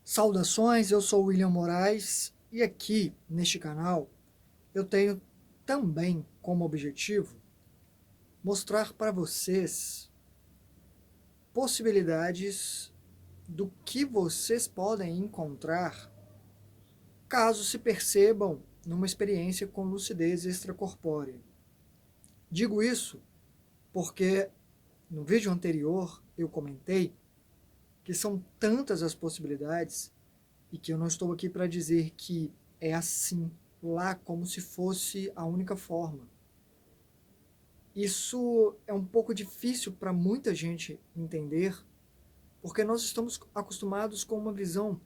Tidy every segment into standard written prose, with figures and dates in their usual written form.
Saudações, eu sou o William Moraes e aqui neste canal eu tenho também como objetivo mostrar para vocês possibilidades do que vocês podem encontrar caso se percebam numa experiência com lucidez extracorpórea. Digo isso porque no vídeo anterior eu comentei que são tantas as possibilidades e que eu não estou aqui para dizer que é assim, lá, como se fosse a única forma. Isso é um pouco difícil para muita gente entender, porque nós estamos acostumados com uma visão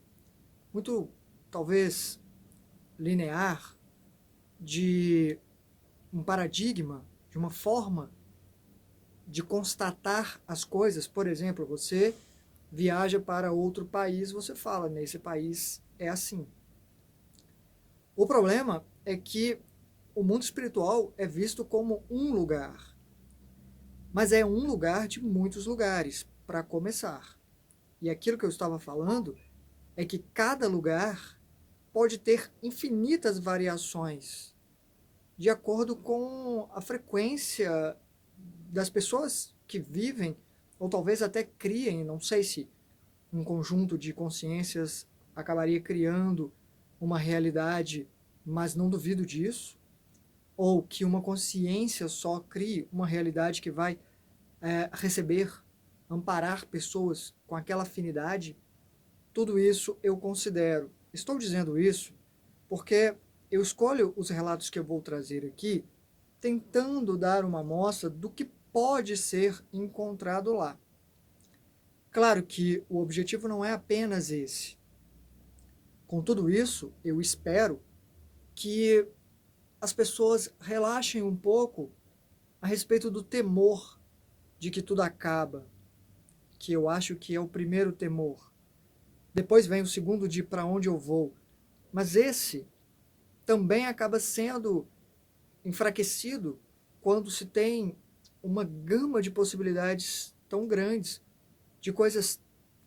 muito, talvez, linear, de um paradigma, de uma forma de constatar as coisas. Por exemplo, você viaja para outro país, você fala, nesse país é assim. O problema é que o mundo espiritual é visto como um lugar, mas é um lugar de muitos lugares, para começar. E aquilo que eu estava falando é que cada lugar pode ter infinitas variações, de acordo com a frequência das pessoas que vivem, ou talvez até criem, não sei se um conjunto de consciências acabaria criando uma realidade, mas não duvido disso, ou que uma consciência só crie uma realidade que vai receber, amparar pessoas com aquela afinidade. Tudo isso eu considero. Estou dizendo isso porque eu escolho os relatos que eu vou trazer aqui, tentando dar uma amostra do que pode ser encontrado lá. Claro que o objetivo não é apenas esse. Com tudo isso, eu espero que as pessoas relaxem um pouco a respeito do temor de que tudo acaba, que eu acho que é o primeiro temor. Depois vem o segundo de para onde eu vou. Mas esse também acaba sendo enfraquecido quando se tem uma gama de possibilidades tão grandes de coisas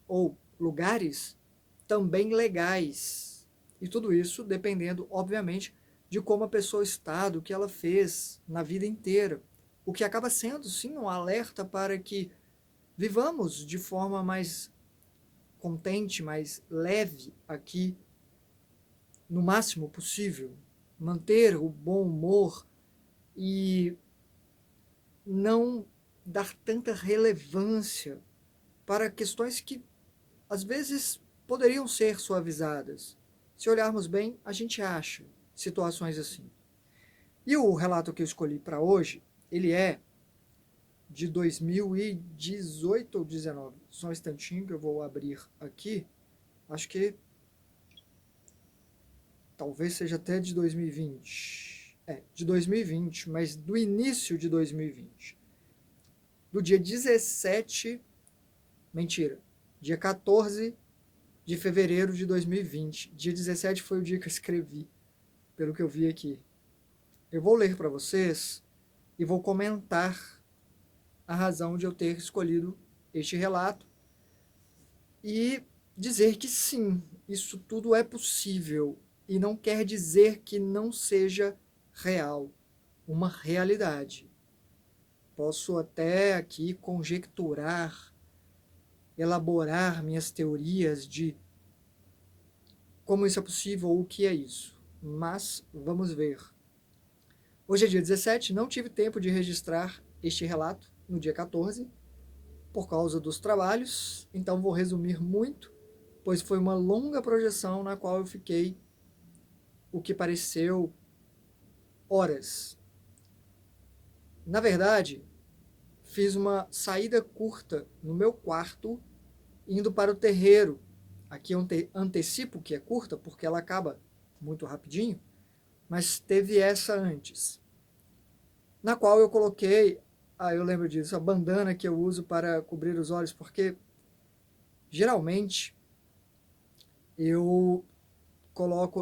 ou lugares também legais. E tudo isso dependendo, obviamente, de como a pessoa está, do que ela fez na vida inteira. O que acaba sendo, sim, um alerta para que vivamos de forma mais contente, mais leve aqui, no máximo possível. Manter o bom humor e não dar tanta relevância para questões que às vezes poderiam ser suavizadas. Se olharmos bem, a gente acha situações assim. E o relato que eu escolhi para hoje, ele é de 2018 ou 19. Só um instantinho que eu vou abrir aqui. Acho que talvez seja até de 2020. De 2020, mas do início de 2020. Do dia 17, mentira, dia 14 de fevereiro de 2020. Dia 17 foi o dia que eu escrevi, pelo que eu vi aqui. Eu vou ler para vocês e vou comentar a razão de eu ter escolhido este relato e dizer que sim, isso tudo é possível e não quer dizer que não seja real, uma realidade. Posso até aqui conjecturar, elaborar minhas teorias de como isso é possível ou o que é isso. Mas vamos ver. Hoje é dia 17, não tive tempo de registrar este relato no dia 14, por causa dos trabalhos, então vou resumir muito, pois foi uma longa projeção na qual eu fiquei o que pareceu horas. Na verdade, fiz uma saída curta no meu quarto, indo para o terreiro. Aqui eu antecipo que é curta, porque ela acaba muito rapidinho, mas teve essa antes, na qual eu coloquei, eu lembro disso, a bandana que eu uso para cobrir os olhos, porque geralmente eu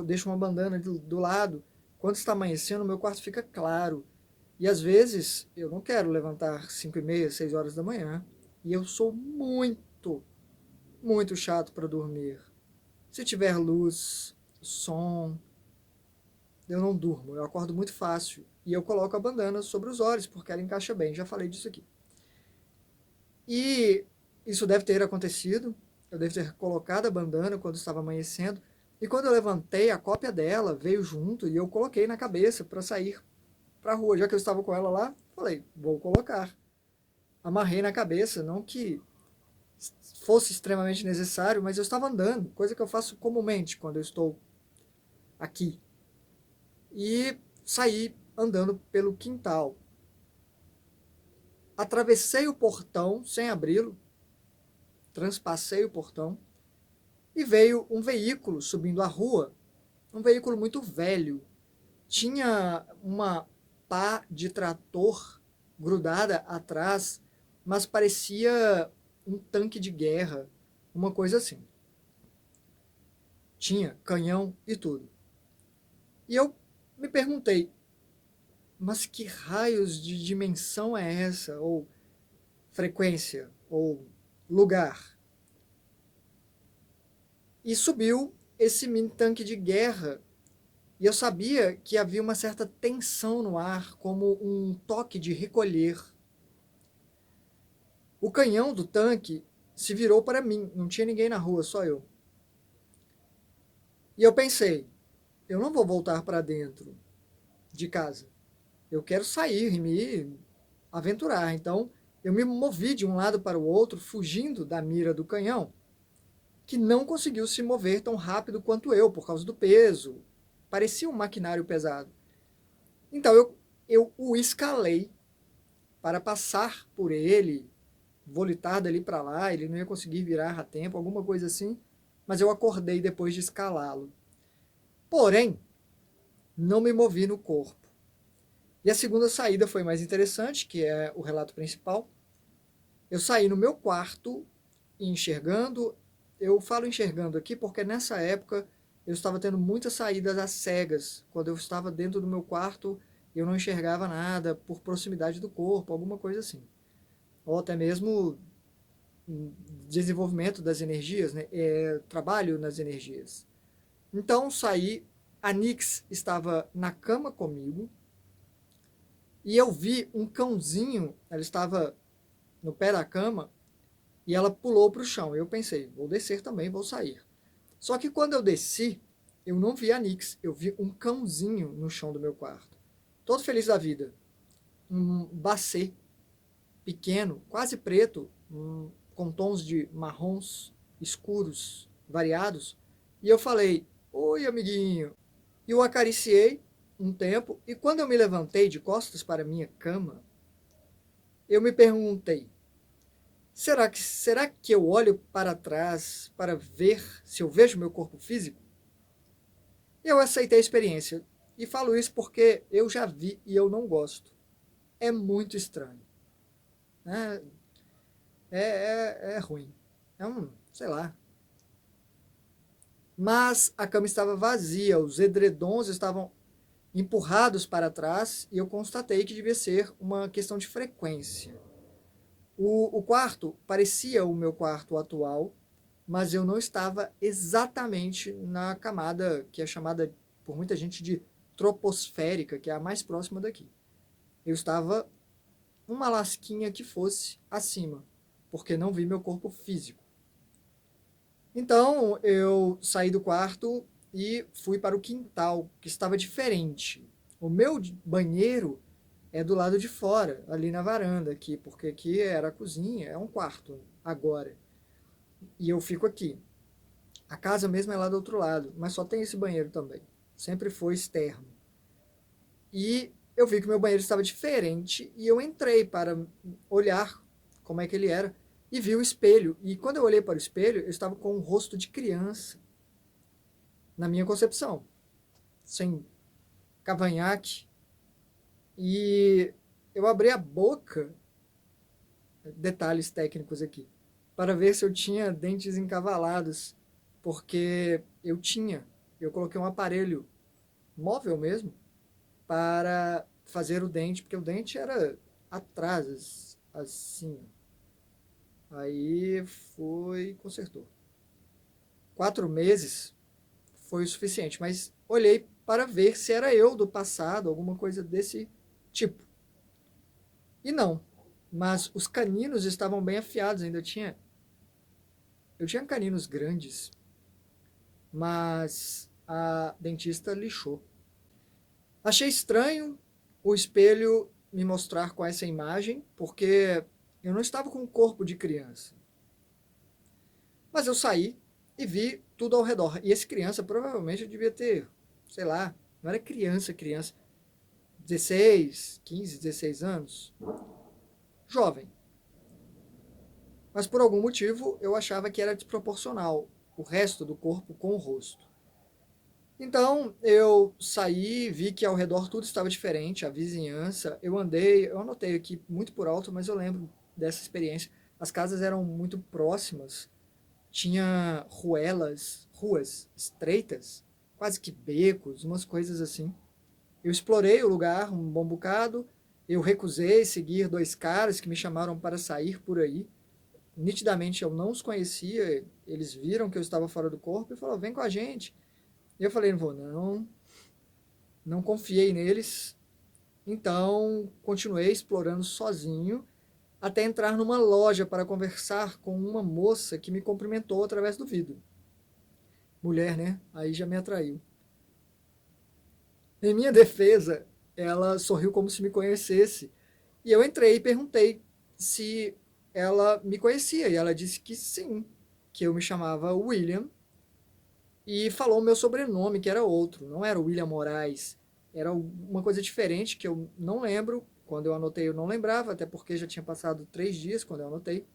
deixo uma bandana do lado, quando está amanhecendo, meu quarto fica claro, e às vezes eu não quero levantar 5h30, 6 horas da manhã, e eu sou muito, muito chato para dormir. Se tiver luz, som, eu não durmo, eu acordo muito fácil. E eu coloco a bandana sobre os olhos, porque ela encaixa bem, já falei disso aqui. E isso deve ter acontecido, eu devo ter colocado a bandana quando estava amanhecendo, e quando eu levantei, a cópia dela veio junto e eu coloquei na cabeça para sair para a rua. Já que eu estava com ela lá, falei, vou colocar. Amarrei na cabeça, não que fosse extremamente necessário, mas eu estava andando, coisa que eu faço comumente quando eu estou aqui. E saí andando pelo quintal. Atravessei o portão sem abri-lo, transpassei o portão e veio um veículo subindo a rua, um veículo muito velho. Tinha uma pá de trator grudada atrás, mas parecia um tanque de guerra, uma coisa assim. Tinha canhão e tudo. E eu me perguntei, mas que raios de dimensão é essa? Ou frequência? Ou lugar? E subiu esse mini tanque de guerra. E eu sabia que havia uma certa tensão no ar, como um toque de recolher. O canhão do tanque se virou para mim, não tinha ninguém na rua, só eu. E eu pensei, eu não vou voltar para dentro de casa. Eu quero sair e me aventurar. Então, eu me movi de um lado para o outro, fugindo da mira do canhão, que não conseguiu se mover tão rápido quanto eu, por causa do peso. Parecia um maquinário pesado. Então, eu o escalei para passar por ele, volitar dali para lá, ele não ia conseguir virar a tempo, alguma coisa assim, mas eu acordei depois de escalá-lo. Porém, não me movi no corpo. E a segunda saída foi mais interessante, que é o relato principal. Eu saí no meu quarto, enxergando. Eu falo enxergando aqui porque nessa época eu estava tendo muitas saídas às cegas. Quando eu estava dentro do meu quarto, eu não enxergava nada por proximidade do corpo, alguma coisa assim. Ou até mesmo desenvolvimento das energias, né? Trabalho nas energias. Então saí, a Nix estava na cama comigo e eu vi um cãozinho, ela estava no pé da cama e ela pulou para o chão. Eu pensei, vou descer também, vou sair. Só que quando eu desci, eu não vi a Nix, eu vi um cãozinho no chão do meu quarto. Todo feliz da vida. Um bacê pequeno, quase preto, com tons de marrons escuros, variados. E eu falei, oi amiguinho. E o acariciei um tempo, e quando eu me levantei de costas para a minha cama, eu me perguntei, será que eu olho para trás para ver se eu vejo meu corpo físico? Eu aceitei a experiência. E falo isso porque eu já vi e eu não gosto. É muito estranho. Né? É ruim. Sei lá. Mas a cama estava vazia, os edredons estavam empurrados para trás e eu constatei que devia ser uma questão de frequência. O quarto parecia o meu quarto atual, mas eu não estava exatamente na camada que é chamada por muita gente de troposférica, que é a mais próxima daqui. Eu estava uma lasquinha que fosse acima, porque não vi meu corpo físico. Então eu saí do quarto e fui para o quintal, que estava diferente. O meu banheiro é do lado de fora, ali na varanda, aqui, porque aqui era a cozinha, é um quarto agora. E eu fico aqui. A casa mesmo é lá do outro lado, mas só tem esse banheiro também. Sempre foi externo. E eu vi que o meu banheiro estava diferente e eu entrei para olhar como é que ele era e vi o espelho. E quando eu olhei para o espelho, eu estava com um rosto de criança, na minha concepção, sem cavanhaque. E eu abri a boca, detalhes técnicos aqui, para ver se eu tinha dentes encavalados, porque eu coloquei um aparelho móvel mesmo para fazer o dente, porque o dente era atrás, assim. Aí foi, consertou. 4 meses foi o suficiente, mas olhei para ver se era eu do passado, alguma coisa desse tipo. E não, mas os caninos estavam bem afiados, eu tinha caninos grandes, mas a dentista lixou. Achei estranho o espelho me mostrar com essa imagem, porque eu não estava com o corpo de criança. Mas eu saí e vi tudo ao redor. E esse criança provavelmente eu devia ter, sei lá, não era criança, 16, 15, 16 anos. Jovem. Mas por algum motivo eu achava que era desproporcional o resto do corpo com o rosto. Então eu saí, vi que ao redor tudo estava diferente, a vizinhança. Eu anotei aqui muito por alto, mas eu lembro dessa experiência. As casas eram muito próximas, tinha ruas estreitas, quase que becos, umas coisas assim. Eu explorei o lugar um bom bocado, eu recusei seguir 2 caras que me chamaram para sair por aí. Nitidamente eu não os conhecia, eles viram que eu estava fora do corpo e falaram, vem com a gente. E eu falei, não vou não, não confiei neles, então continuei explorando sozinho até entrar numa loja para conversar com uma moça que me cumprimentou através do vidro. Mulher, né? Aí já me atraiu. Em minha defesa, ela sorriu como se me conhecesse. E eu entrei e perguntei se ela me conhecia. E ela disse que sim, que eu me chamava William. E falou o meu sobrenome, que era outro. Não era William Moraes. Era uma coisa diferente que eu não lembro. Quando eu anotei, eu não lembrava, até porque já tinha passado 3 dias quando eu anotei.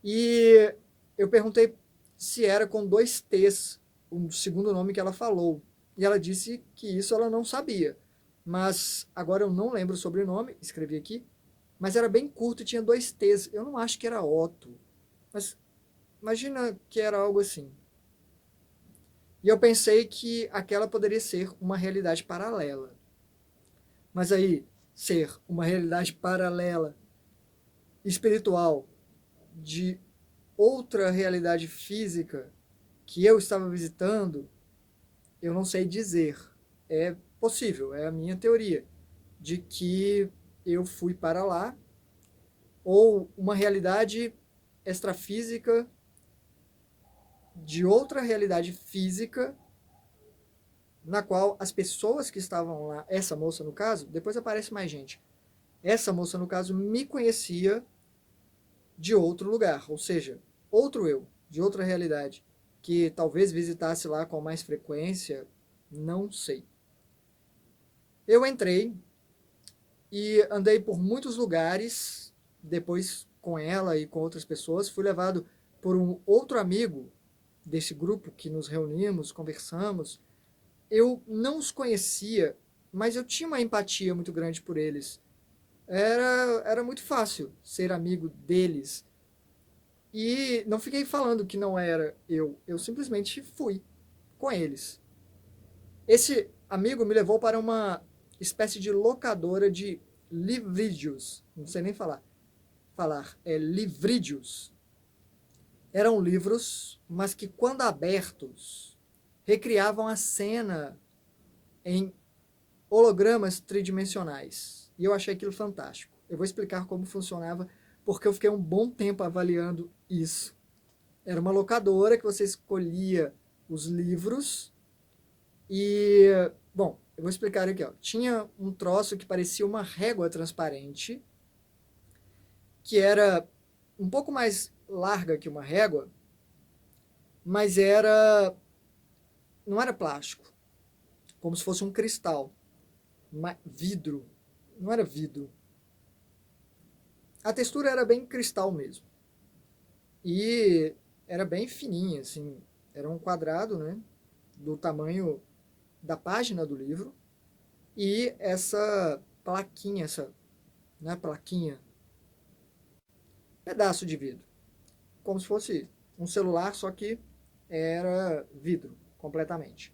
E eu perguntei se era com 2 T's, o segundo nome que ela falou. E ela disse que isso ela não sabia. Mas agora eu não lembro o sobrenome, escrevi aqui. Mas era bem curto e tinha 2 T's. Eu não acho que era Otto. Mas imagina que era algo assim. E eu pensei que aquela poderia ser uma realidade paralela. Mas aí, ser uma realidade paralela espiritual de outra realidade física que eu estava visitando, eu não sei dizer. É possível, é a minha teoria, de que eu fui para lá, ou uma realidade extrafísica de outra realidade física, na qual as pessoas que estavam lá, essa moça no caso, depois aparece mais gente, essa moça no caso me conhecia de outro lugar, ou seja, outro eu, de outra realidade, que talvez visitasse lá com mais frequência, não sei. Eu entrei e andei por muitos lugares, depois com ela e com outras pessoas, fui levado por um outro amigo desse grupo que nos reunimos, conversamos. Eu não os conhecia, mas eu tinha uma empatia muito grande por eles. Era muito fácil ser amigo deles. E não fiquei falando que não era eu simplesmente fui com eles. Esse amigo me levou para uma espécie de locadora de livrídios, não sei nem falar, é livrídios. Eram livros, mas que quando abertos, recriavam a cena em hologramas tridimensionais. E eu achei aquilo fantástico. Eu vou explicar como funcionava, porque eu fiquei um bom tempo avaliando isso. Era uma locadora que você escolhia os livros e, bom, eu vou explicar aqui, ó. Tinha um troço que parecia uma régua transparente, que era um pouco mais larga que uma régua, mas não era plástico, como se fosse um cristal, vidro, não era vidro. A textura era bem cristal mesmo. E era bem fininha, assim, era um quadrado, né, do tamanho da página do livro, e essa plaquinha, né, plaquinha, pedaço de vidro, como se fosse um celular, só que era vidro, completamente,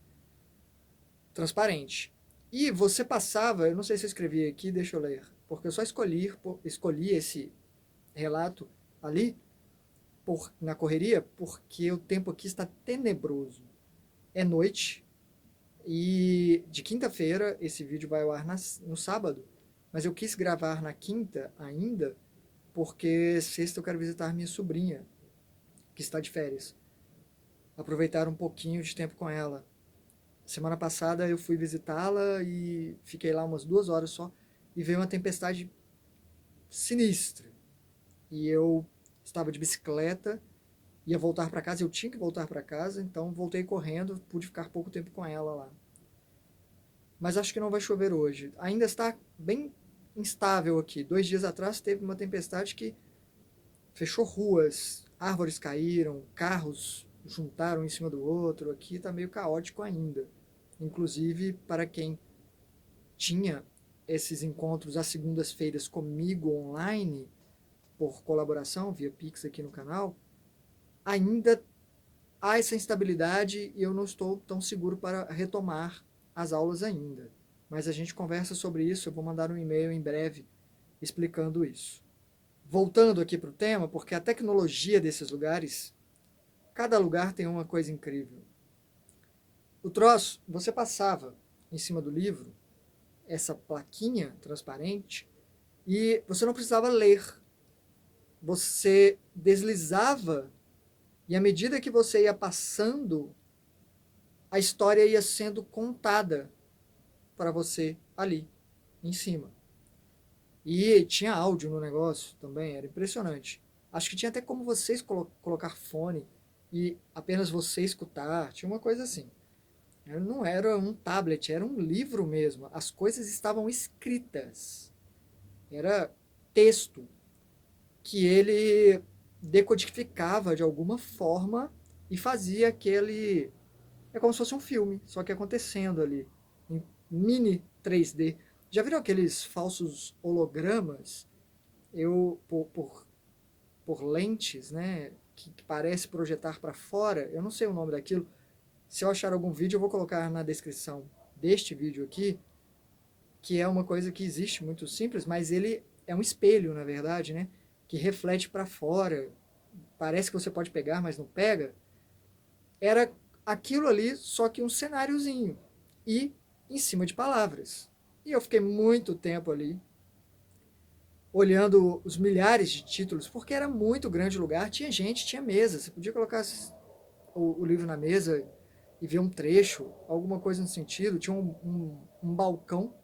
transparente. E você passava, eu não sei se eu escrevi aqui, deixa eu ler, porque eu só escolhi esse relato ali, na correria, porque o tempo aqui está tenebroso. É noite, e de quinta-feira esse vídeo vai ao ar no sábado, mas eu quis gravar na quinta ainda, porque sexta eu quero visitar minha sobrinha, que está de férias. Aproveitar um pouquinho de tempo com ela. Semana passada eu fui visitá-la e fiquei lá umas 2 horas só, e veio uma tempestade sinistra. E eu estava de bicicleta, ia voltar para casa, eu tinha que voltar para casa, então voltei correndo, pude ficar pouco tempo com ela lá. Mas acho que não vai chover hoje. Ainda está bem instável aqui. 2 dias atrás teve uma tempestade que fechou ruas, árvores caíram, carros juntaram em cima do outro. Aqui está meio caótico ainda. Inclusive, para quem tinha esses encontros às segundas-feiras comigo online, por colaboração, via Pix aqui no canal, ainda há essa instabilidade e eu não estou tão seguro para retomar as aulas ainda. Mas a gente conversa sobre isso, eu vou mandar um e-mail em breve explicando isso. Voltando aqui para o tema, porque a tecnologia desses lugares, cada lugar tem uma coisa incrível. O troço, você passava em cima do livro essa plaquinha transparente e você não precisava ler. Você deslizava e à medida que você ia passando, a história ia sendo contada para você ali, em cima. E tinha áudio no negócio também, era impressionante. Acho que tinha até como vocês colocar fone e apenas você escutar, tinha uma coisa assim. Não era um tablet, era um livro mesmo. As coisas estavam escritas. Era texto que ele decodificava de alguma forma e fazia aquele... É como se fosse um filme, só que acontecendo ali, em mini 3D. Já viram aqueles falsos hologramas? Por lentes, né, que parece projetar para fora, eu não sei o nome daquilo. Se eu achar algum vídeo, eu vou colocar na descrição deste vídeo aqui, que é uma coisa que existe muito simples, mas ele é um espelho, na verdade, né, que reflete para fora. Parece que você pode pegar, mas não pega. Era aquilo ali, só que um cenáriozinho e em cima de palavras. E eu fiquei muito tempo ali olhando os milhares de títulos, porque era muito grande o lugar, tinha gente, tinha mesa, você podia colocar o livro na mesa e ver um trecho, alguma coisa no sentido. Tinha um balcão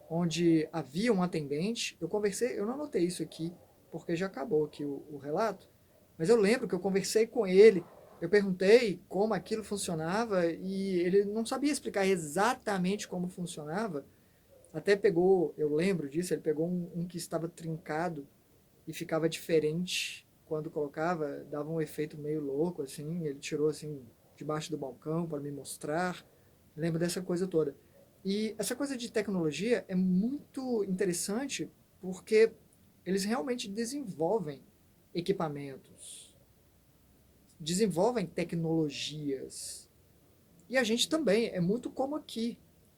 onde havia um atendente. Eu conversei, eu não anotei isso aqui, porque já acabou aqui o relato, mas eu lembro que eu conversei com ele, eu perguntei como aquilo funcionava e ele não sabia explicar exatamente como funcionava. Até pegou, eu lembro disso, ele pegou um que estava trincado e ficava diferente quando colocava, dava um efeito meio louco, assim, ele tirou, assim, debaixo do balcão para me mostrar. Lembro dessa coisa toda. E essa coisa de tecnologia é muito interessante porque eles realmente desenvolvem equipamentos, desenvolvem tecnologias. E a gente também, é muito como aqui.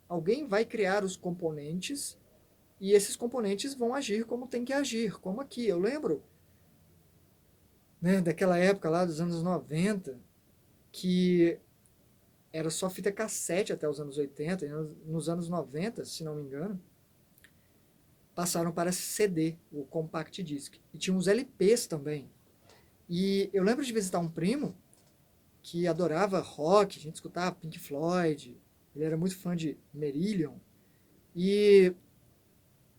Alguém vai criar os componentes e esses componentes vão agir como tem que agir, como aqui. Eu lembro, né, daquela época lá dos anos 90, que era só fita cassete até os anos 80, e nos anos 90, se não me engano, passaram para CD, o Compact Disc. E tinha uns LPs também. E eu lembro de visitar um primo que adorava rock, a gente escutava Pink Floyd, ele era muito fã de Marillion, e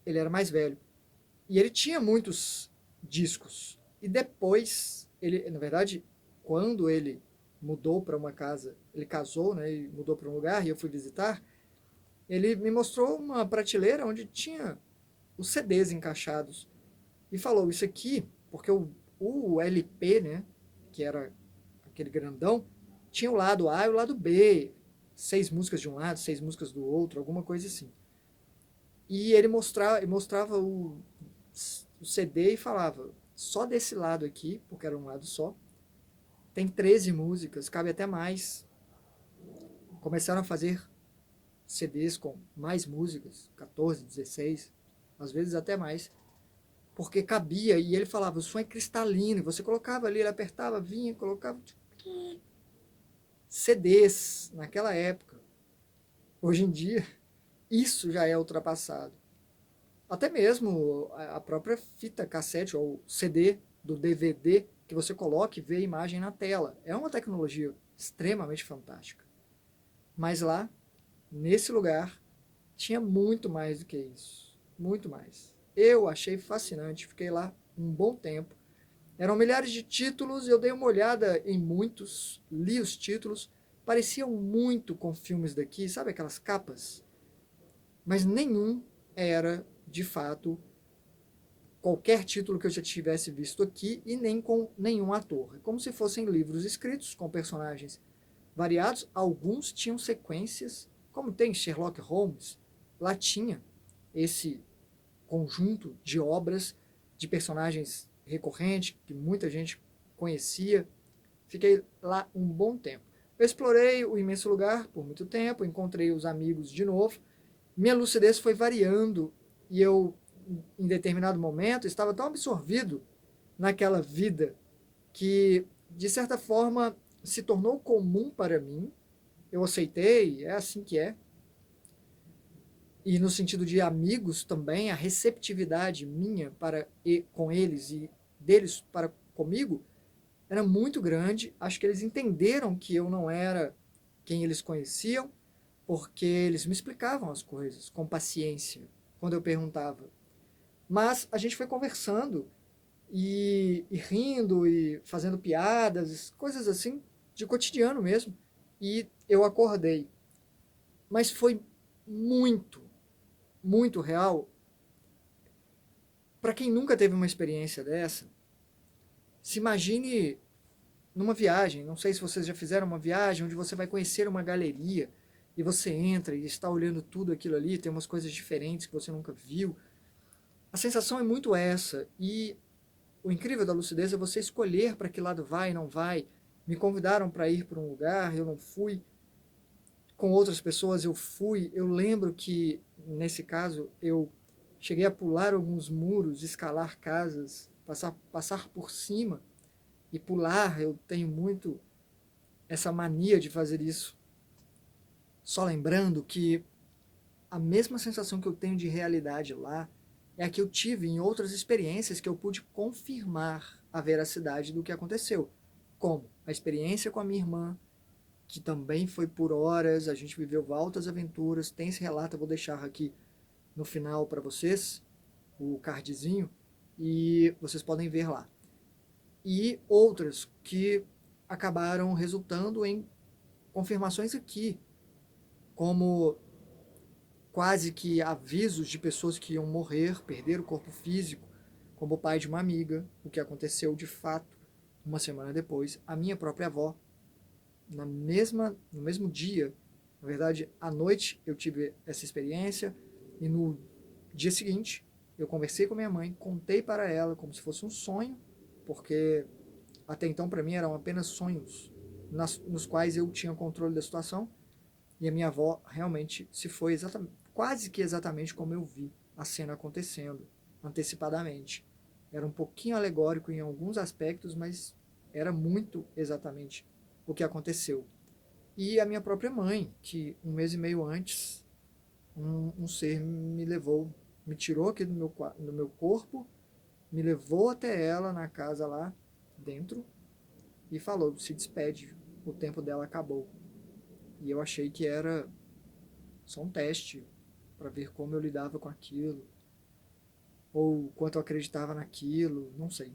ele era mais velho. E ele tinha muitos discos. E depois, ele, na verdade, quando ele mudou para uma casa, ele casou, né, e mudou para um lugar, e eu fui visitar, ele me mostrou uma prateleira onde tinha os CDs encaixados. E falou, isso aqui, porque o LP, né, que era aquele grandão, tinha o lado A e o lado B, 6 músicas de um lado, 6 músicas do outro, alguma coisa assim. E ele mostrava o CD e falava, só desse lado aqui, porque era um lado só, tem 13 músicas, cabe até mais. Começaram a fazer CDs com mais músicas, 14, 16, às vezes até mais, porque cabia, e ele falava, o som é cristalino, e você colocava ali, ele apertava, vinha, colocava... CDs, naquela época. Hoje em dia, isso já é ultrapassado. Até mesmo a própria fita cassete ou CD do DVD que você coloca e vê a imagem na tela. É uma tecnologia extremamente fantástica. Mas lá, nesse lugar, tinha muito mais do que isso. Muito mais. Eu achei fascinante, fiquei lá um bom tempo. Eram milhares de títulos, eu dei uma olhada em muitos, li os títulos, pareciam muito com filmes daqui, sabe aquelas capas? Mas nenhum era, de fato, qualquer título que eu já tivesse visto aqui e nem com nenhum ator. É como se fossem livros escritos com personagens variados. Alguns tinham sequências, como tem Sherlock Holmes. Lá tinha esse conjunto de obras de personagens recorrentes que muita gente conhecia. Fiquei lá um bom tempo. Eu explorei o imenso lugar por muito tempo, encontrei os amigos de novo. Minha lucidez foi variando e eu, em determinado momento, estava tão absorvido naquela vida que, de certa forma, se tornou comum para mim. Eu aceitei, é assim que é. E no sentido de amigos também, a receptividade minha para com eles e deles para comigo era muito grande. Acho que eles entenderam que eu não era quem eles conheciam, porque eles me explicavam as coisas com paciência quando eu perguntava. Mas a gente foi conversando e rindo e fazendo piadas, coisas assim, de cotidiano mesmo. E eu acordei. Mas foi muito, muito real. Para quem nunca teve uma experiência dessa, se imagine numa viagem. Não sei se vocês já fizeram uma viagem onde você vai conhecer uma galeria e você entra e está olhando tudo aquilo ali, tem umas coisas diferentes que você nunca viu. A sensação é muito essa. E o incrível da lucidez é você escolher para que lado vai e não vai. Me convidaram para ir para um lugar, eu não fui. Com outras pessoas eu fui. Eu lembro que, nesse caso, eu cheguei a pular alguns muros, escalar casas, passar por cima e pular. Eu tenho muito essa mania de fazer isso. Só lembrando que a mesma sensação que eu tenho de realidade lá é a que eu tive em outras experiências que eu pude confirmar a veracidade do que aconteceu. Como a experiência com a minha irmã, que também foi por horas, a gente viveu altas aventuras. Tem esse relato, eu vou deixar aqui no final para vocês, o cardzinho, e vocês podem ver lá. E outras que acabaram resultando em confirmações aqui, como quase que avisos de pessoas que iam morrer, perder o corpo físico, como o pai de uma amiga, o que aconteceu de fato uma semana depois. A minha própria avó, no mesmo dia, na verdade, à noite eu tive essa experiência e no dia seguinte eu conversei com minha mãe, contei para ela como se fosse um sonho, porque até então para mim eram apenas sonhos nos quais eu tinha controle da situação. E a minha avó realmente se foi exatamente, quase que exatamente como eu vi a cena acontecendo, antecipadamente. Era um pouquinho alegórico em alguns aspectos, mas era muito exatamente o que aconteceu. E a minha própria mãe, que um mês e meio antes, um ser me levou, me tirou aqui do meu corpo, me levou até ela na casa lá dentro e falou: se despede, o tempo dela acabou. E eu achei que era só um teste para ver como eu lidava com aquilo, ou quanto eu acreditava naquilo, não sei.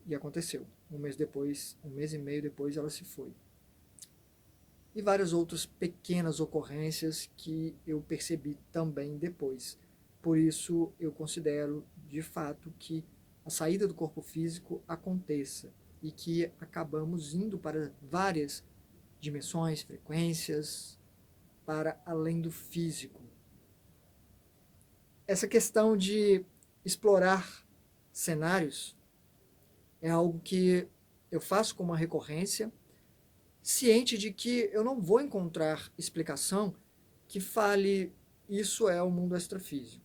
E aconteceu. Um mês depois, um mês e meio depois, ela se foi. E várias outras pequenas ocorrências que eu percebi também depois. Por isso, eu considero de fato que a saída do corpo físico aconteça e que acabamos indo para várias dimensões, frequências, para além do físico. Essa questão de explorar cenários é algo que eu faço com uma recorrência, ciente de que eu não vou encontrar explicação que fale isso é o mundo extrafísico.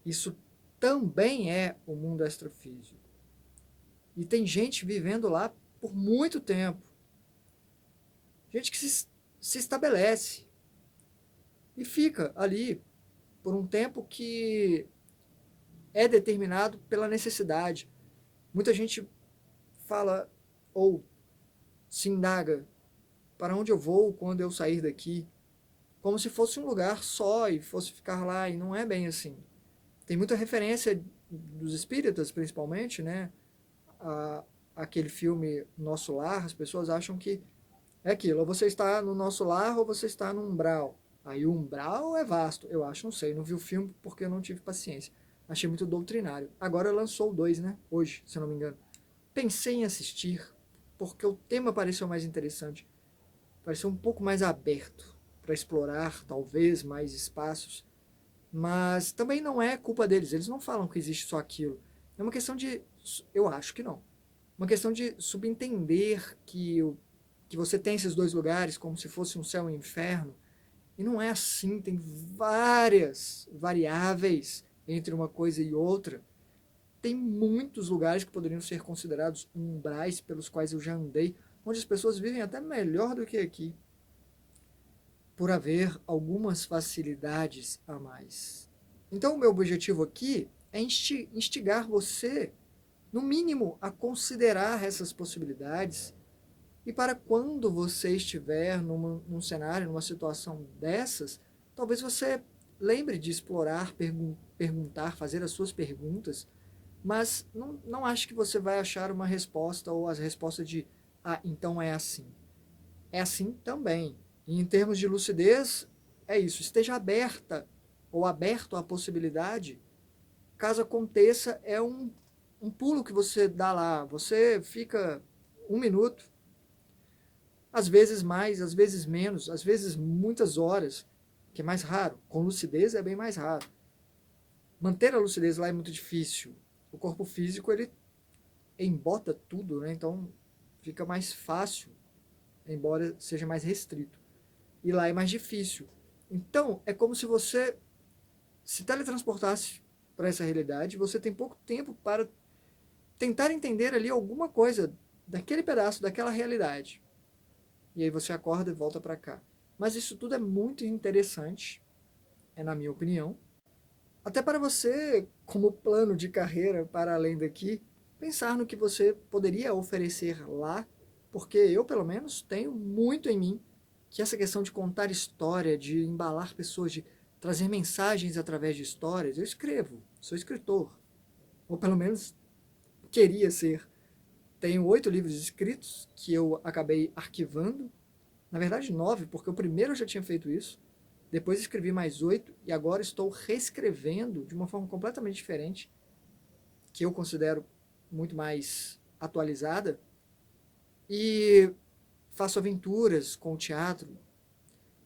Isso também é o mundo extrafísico. E tem gente vivendo lá por muito tempo. Gente que se estabelece e fica ali por um tempo que é determinado pela necessidade. Muita gente fala ou se indaga: para onde eu vou quando eu sair daqui? Como se fosse um lugar só e fosse ficar lá, e não é bem assim. Tem muita referência dos espíritas, principalmente, né? Aquele filme Nosso Lar, as pessoas acham que é aquilo: ou você está no nosso lar ou você está no umbral. Aí o umbral é vasto, eu acho, não sei, não vi o filme porque eu não tive paciência. Achei muito doutrinário. Agora lançou o 2, né? Hoje, se eu não me engano. Pensei em assistir, porque o tema pareceu mais interessante. Pareceu um pouco mais aberto para explorar, talvez, mais espaços. Mas também não é culpa deles. Eles não falam que existe só aquilo. É uma questão de... Eu acho que não. Uma questão de subentender que você tem esses dois lugares como se fosse um céu e um inferno. E não é assim. Tem várias variáveis entre uma coisa e outra. Tem muitos lugares que poderiam ser considerados umbrais pelos quais eu já andei, onde as pessoas vivem até melhor do que aqui, por haver algumas facilidades a mais. Então, o meu objetivo aqui é instigar você, no mínimo, a considerar essas possibilidades, e para quando você estiver num cenário, numa situação dessas, talvez você lembre de explorar, perguntar, fazer as suas perguntas, mas não acho que você vai achar uma resposta ou as respostas de então é assim. É assim também. E em termos de lucidez, é isso. Esteja aberta ou aberto à possibilidade. Caso aconteça, é um pulo que você dá lá. Você fica 1 minuto, às vezes mais, às vezes menos, às vezes muitas horas, que é mais raro. Com lucidez é bem mais raro. Manter a lucidez lá é muito difícil. O corpo físico, ele embota tudo, né? Então fica mais fácil, embora seja mais restrito. E lá é mais difícil. Então, é como se você se teletransportasse para essa realidade. Você tem pouco tempo para tentar entender ali alguma coisa daquele pedaço, daquela realidade. E aí você acorda e volta para cá. Mas isso tudo é muito interessante, é na minha opinião. Até para você, como plano de carreira para além daqui, pensar no que você poderia oferecer lá, porque eu, pelo menos, tenho muito em mim que essa questão de contar história, de embalar pessoas, de trazer mensagens através de histórias, eu escrevo, sou escritor, ou pelo menos queria ser. Tenho 8 livros escritos que eu acabei arquivando, na verdade 9, porque o primeiro eu já tinha feito isso, depois escrevi mais 8 e agora estou reescrevendo de uma forma completamente diferente, que eu considero muito mais atualizada, e faço aventuras com o teatro,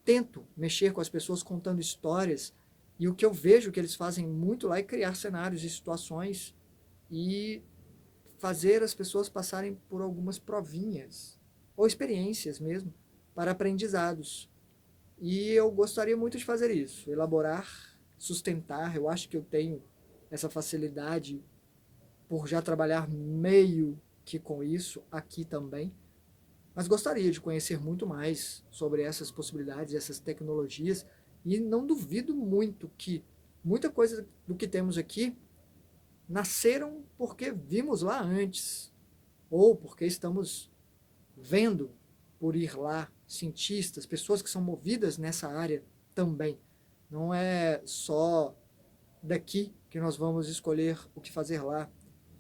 tento mexer com as pessoas contando histórias, e o que eu vejo que eles fazem muito lá é criar cenários e situações e fazer as pessoas passarem por algumas provinhas, ou experiências mesmo, para aprendizados. E eu gostaria muito de fazer isso, elaborar, sustentar. Eu acho que eu tenho essa facilidade por já trabalhar meio que com isso aqui também. Mas gostaria de conhecer muito mais sobre essas possibilidades, essas tecnologias. E não duvido muito que muita coisa do que temos aqui nasceram porque vimos lá antes, ou porque estamos vendo por ir lá cientistas, pessoas que são movidas nessa área também. Não é só daqui que nós vamos escolher o que fazer lá.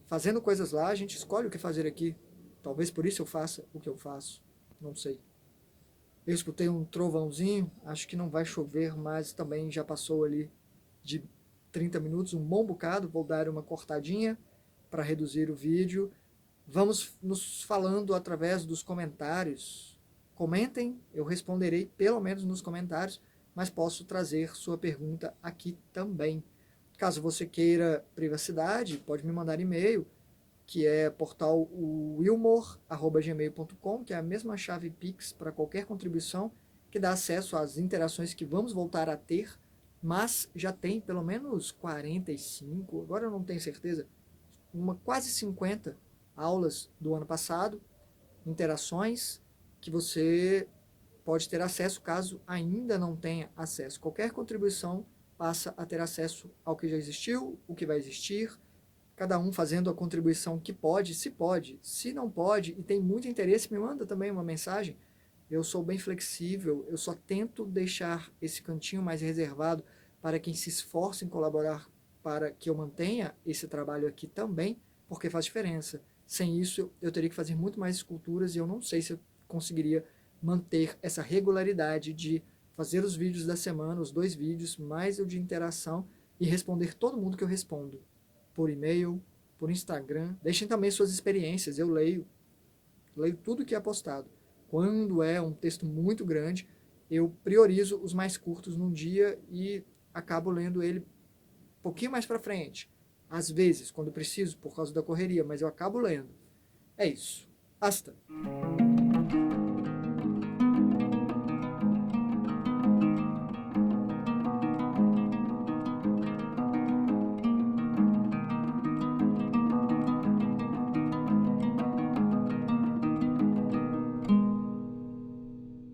Fazendo coisas lá, a gente escolhe o que fazer aqui. Talvez por isso eu faça o que eu faço. Não sei. Eu escutei um trovãozinho, acho que não vai chover, mas também já passou ali de 30 minutos, um bom bocado. Vou dar uma cortadinha para reduzir o vídeo. Vamos nos falando através dos comentários. Comentem, eu responderei pelo menos nos comentários, mas posso trazer sua pergunta aqui também. Caso você queira privacidade, pode me mandar e-mail, que é portal wilmor@gmail.com, que é a mesma chave Pix para qualquer contribuição, que dá acesso às interações que vamos voltar a ter mas já tem pelo menos 45, agora eu não tenho certeza, quase 50 aulas do ano passado, interações que você pode ter acesso caso ainda não tenha acesso. Qualquer contribuição passa a ter acesso ao que já existiu, o que vai existir, cada um fazendo a contribuição que pode, se não pode e tem muito interesse, me manda também uma mensagem. Eu sou bem flexível, eu só tento deixar esse cantinho mais reservado para quem se esforça em colaborar para que eu mantenha esse trabalho aqui também, porque faz diferença. Sem isso, eu teria que fazer muito mais esculturas e eu não sei se eu conseguiria manter essa regularidade de fazer os vídeos da semana, os 2 vídeos, mais o de interação e responder todo mundo que eu respondo. Por e-mail, por Instagram. Deixem também suas experiências, eu leio tudo que é postado. Quando é um texto muito grande, eu priorizo os mais curtos num dia e acabo lendo ele um pouquinho mais para frente. Às vezes, quando preciso, por causa da correria, mas eu acabo lendo. É isso. Hasta!